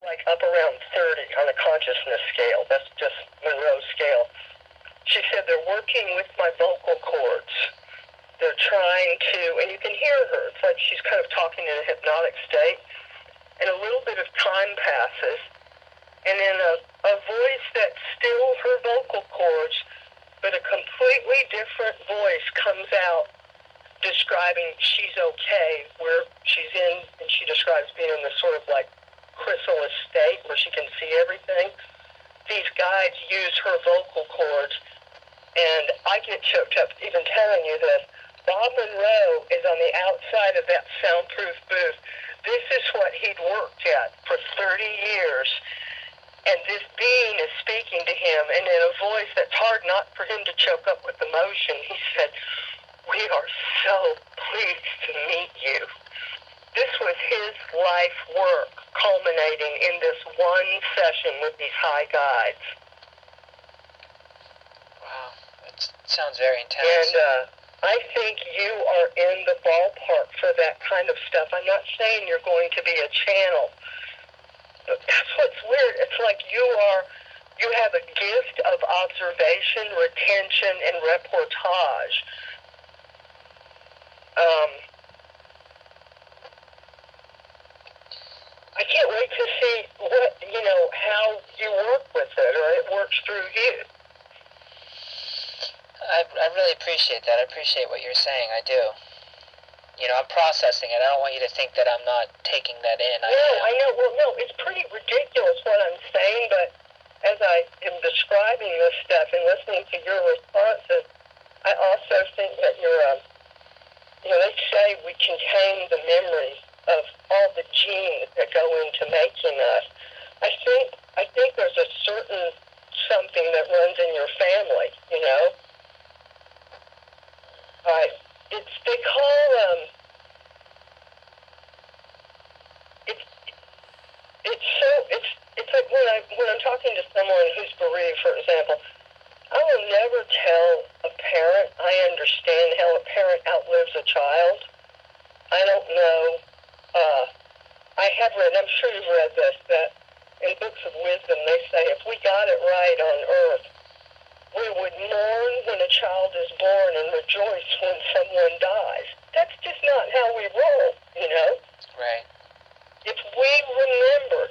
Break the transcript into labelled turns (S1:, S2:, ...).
S1: like up around 30 on a consciousness scale. That's just Monroe's scale. She said they're working with my vocal cords. They're trying to, and you can hear her. It's like she's kind of talking in a hypnotic state. And a little bit of time passes, and then a voice that's still her vocal cords, but a completely different voice comes out describing she's okay, where she's in, and she describes being in this sort of like chrysalis state where she can see everything. These guides use her vocal cords, and I get choked up even telling you this. Bob Monroe is on the outside of that soundproof booth. This is what he'd worked at for 30 years. And this being is speaking to him, and in a voice that's hard not for him to choke up with emotion, he said, "We are so pleased to meet you." This was his life work culminating in this one session with these high guides.
S2: Wow, that sounds very intense.
S1: And I think you are in the ballpark for that kind of stuff. I'm not saying you're going to be a channel. But that's what's weird. It's like you have a gift of observation, retention, and reportage. I can't wait to see how you work with it, or it works through you.
S2: I really appreciate that. I appreciate what you're saying. I do. I'm processing it. I don't want you to think that I'm not taking that in.
S1: I know. Well, no, it's pretty ridiculous what I'm saying, but as I am describing this stuff and listening to your responses, I also think that they say we contain the memory of all the genes that go into making us. I think there's a certain something that runs in your family, it's like when I'm talking to someone who's bereaved, for example, I will never tell a parent I understand how a parent outlives a child. I don't know. I have read, I'm sure you've read this, that in books of wisdom they say if we got it right on earth, we would mourn when a child is born and rejoice when someone dies. That's just not how we roll,
S2: Right.
S1: If we remember